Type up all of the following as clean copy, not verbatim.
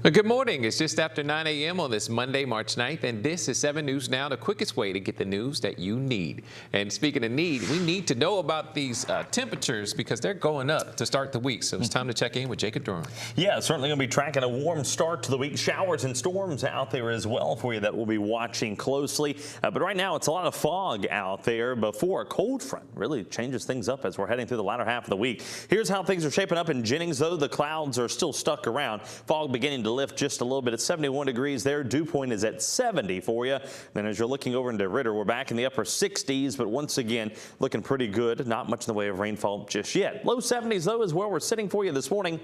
Good morning. It's just after 9 a.m. on this Monday, March 9th, and this is 7 News Now, the quickest way to get the news that you need. And speaking of need, we need to know about these temperatures because they're going up to start the week. So it's time to check in with Jacob Durham. Yeah, certainly going to be tracking a warm start to the week. Showers and storms out there as well for you that we'll be watching closely. But right now, it's a lot of fog out there before a cold front really changes things up as we're heading through the latter half of the week. Here's how things are shaping up in Jennings, though. The clouds are still stuck around. Fog beginning to lift just a little bit at 71 degrees there. Dew point is at 70 for you. Then as you're looking over into Ritter, we're back in the upper 60s, but once again, looking pretty good. Not much in the way of rainfall just yet. Low 70s, though, is where we're sitting for you this morning.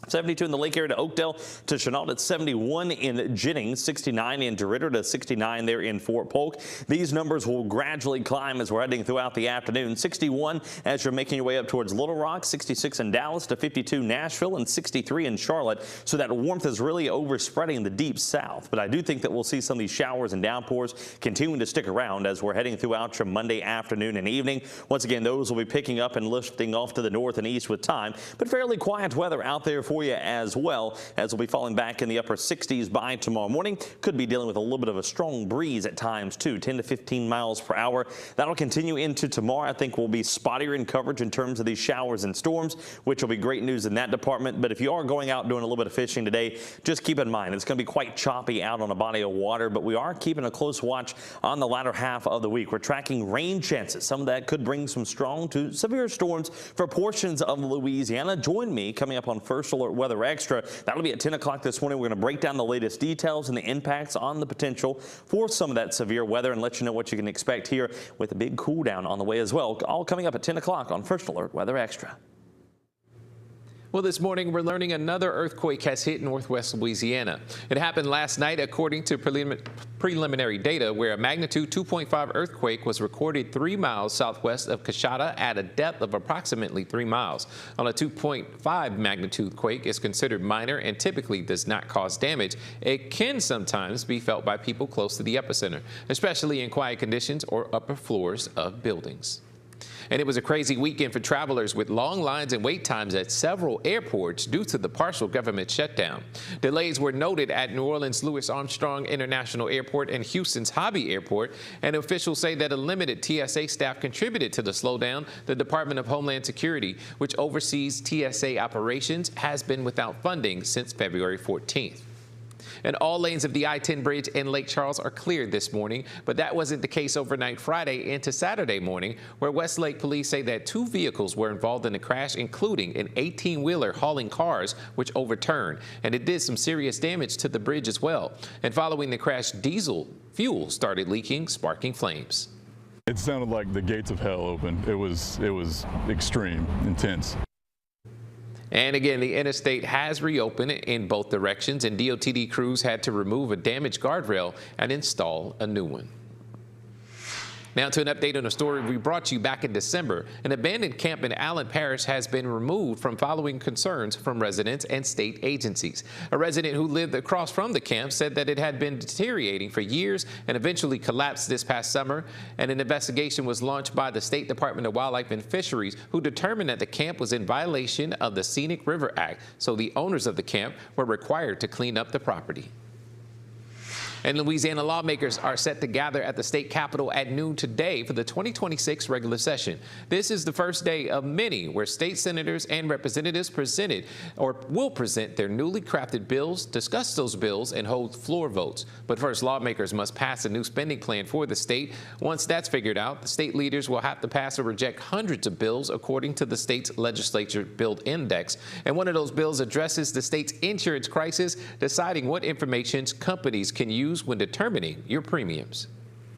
72 in the lake area to Oakdale to Chenault at 71 in Jennings, 69 in DeRidder to 69 there in Fort Polk. These numbers will gradually climb as we're heading throughout the afternoon. 61 as you're making your way up towards Little Rock, 66 in Dallas to 52 Nashville and 63 in Charlotte. So that warmth is really overspreading the deep south. But I do think that we'll see some of these showers and downpours continuing to stick around as we're heading throughout your Monday afternoon and evening. Once again, those will be picking up and lifting off to the north and east with time, but fairly quiet weather out there for you as well, as we'll be falling back in the upper 60s by tomorrow morning. Could be dealing with a little bit of a strong breeze at times too, 10 to 15 miles per hour. That'll continue into tomorrow. I think we'll be spottier in coverage in terms of these showers and storms, which will be great news in that department. But if you are going out doing a little bit of fishing today, just keep in mind it's going to be quite choppy out on a body of water, but we are keeping a close watch on the latter half of the week. We're tracking rain chances. Some of that could bring some strong to severe storms for portions of Louisiana. Join me coming up on First Alert Weather Extra. That'll be at 10 o'clock this morning. We're going to break down the latest details and the impacts on the potential for some of that severe weather and let you know what you can expect here with a big cool down on the way as well. All coming up at 10 o'clock on First Alert Weather Extra. Well, this morning we're learning another earthquake has hit northwest Louisiana. It happened last night according to preliminary data where a magnitude 2.5 earthquake was recorded 3 miles southwest of Coshada at a depth of approximately 3 miles. On a 2.5 magnitude quake is considered minor and typically does not cause damage. It can sometimes be felt by people close to the epicenter, especially in quiet conditions or upper floors of buildings. And it was a crazy weekend for travelers with long lines and wait times at several airports due to the partial government shutdown. Delays were noted at New Orleans Louis Armstrong International Airport and Houston's Hobby Airport, and officials say that a limited TSA staff contributed to the slowdown. The Department of Homeland Security, which oversees TSA operations, has been without funding since February 14th. And all lanes of the I-10 bridge in Lake Charles are cleared this morning, but that wasn't the case overnight Friday into Saturday morning, where Westlake police say that 2 vehicles were involved in the crash, including an 18-wheeler hauling cars, which overturned, and it did some serious damage to the bridge as well. And following the crash, diesel fuel started leaking, sparking flames. It sounded like the gates of hell opened. It was extreme, intense. And again, the interstate has reopened in both directions, and DOTD crews had to remove a damaged guardrail and install a new one. Now to an update on a story we brought you back in December. An abandoned camp in Allen Parish has been removed from following concerns from residents and state agencies. A resident who lived across from the camp said that it had been deteriorating for years and eventually collapsed this past summer. And an investigation was launched by the State Department of Wildlife and Fisheries, who determined that the camp was in violation of the Scenic River Act. So the owners of the camp were required to clean up the property. And Louisiana lawmakers are set to gather at the state capitol at noon today for the 2026 regular session. This is the first day of many where state senators and representatives will present their newly crafted bills, discuss those bills, and hold floor votes. But first, lawmakers must pass a new spending plan for the state. Once that's figured out, the state leaders will have to pass or reject hundreds of bills according to the state's legislature build index. And one of those bills addresses the state's insurance crisis, deciding what information companies can use when determining your premiums.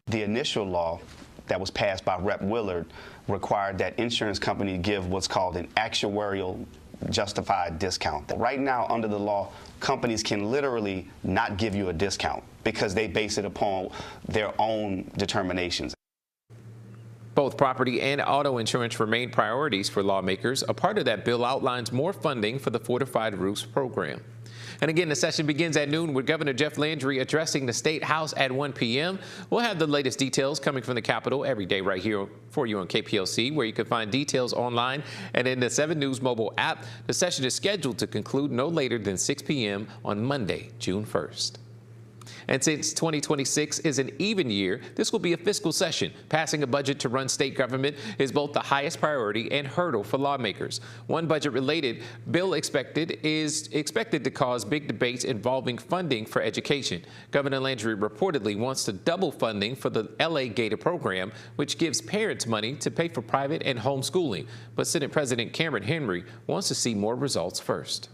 The initial law that was passed by Rep. Willard required that insurance companies give what's called an actuarial justified discount. Right now, under the law, companies can literally not give you a discount because they base it upon their own determinations. Both property and auto insurance remain priorities for lawmakers. A part of that bill outlines more funding for the Fortified Roofs program. And again, the session begins at noon with Governor Jeff Landry addressing the State House at 1 p.m. We'll have the latest details coming from the Capitol every day right here for you on KPLC, where you can find details online and in the 7 News mobile app. The session is scheduled to conclude no later than 6 p.m. on Monday, June 1st. And since 2026 is an even year, this will be a fiscal session. Passing a budget to run state government is both the highest priority and hurdle for lawmakers. One budget-related bill is expected to cause big debates involving funding for education. Governor Landry reportedly wants to double funding for the LA Gator program, which gives parents money to pay for private and homeschooling. But Senate President Cameron Henry wants to see more results first.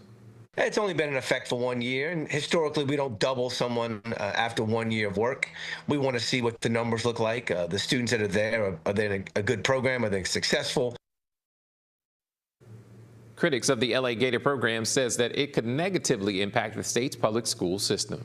It's only been in effect for 1 year, and historically we don't double someone after 1 year of work. We want to see what the numbers look like. The students that are there, are they in a good program? Are they successful? Critics of the LA Gator program says that it could negatively impact the state's public school system.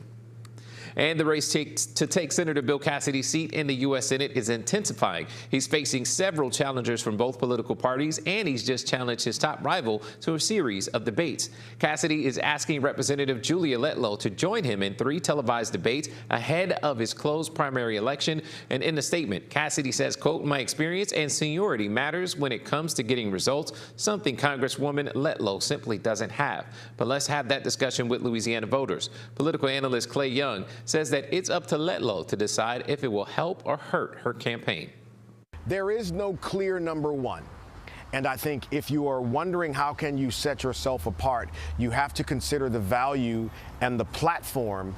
And the race to take Senator Bill Cassidy's seat in the U.S. Senate is intensifying. He's facing several challengers from both political parties, and he's just challenged his top rival to a series of debates. Cassidy is asking Representative Julia Letlow to join him in 3 televised debates ahead of his closed primary election. And in the statement, Cassidy says, quote, "My experience and seniority matters when it comes to getting results, something Congresswoman Letlow simply doesn't have." But let's have that discussion with Louisiana voters. Political analyst Clay Young says that it's up to Letlow to decide if it will help or hurt her campaign. There is no clear number one. And I think if you are wondering how can you set yourself apart, you have to consider the value and the platform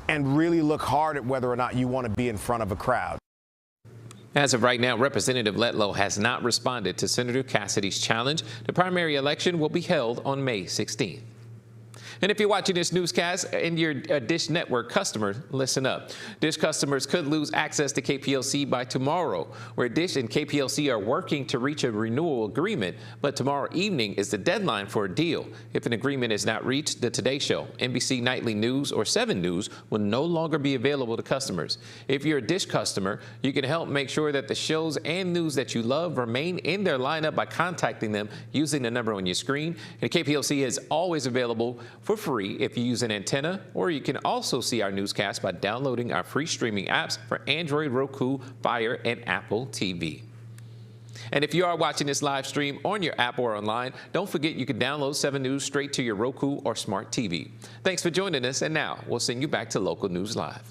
and really look hard at whether or not you want to be in front of a crowd. As of right now, Representative Letlow has not responded to Senator Cassidy's challenge. The primary election will be held on May 16th. And if you're watching this newscast and you're a Dish Network customer, listen up. Dish customers could lose access to KPLC by tomorrow, where Dish and KPLC are working to reach a renewal agreement. But tomorrow evening is the deadline for a deal. If an agreement is not reached, the Today Show, NBC Nightly News, or 7 News will no longer be available to customers. If you're a Dish customer, you can help make sure that the shows and news that you love remain in their lineup by contacting them using the number on your screen. And KPLC is always available for free if you use an antenna, or you can also see our newscast by downloading our free streaming apps for Android, Roku, Fire, and Apple TV. And if you are watching this live stream on your app or online, don't forget you can download 7 News straight to your Roku or smart TV. Thanks for joining us, and now we'll send you back to Local News Live.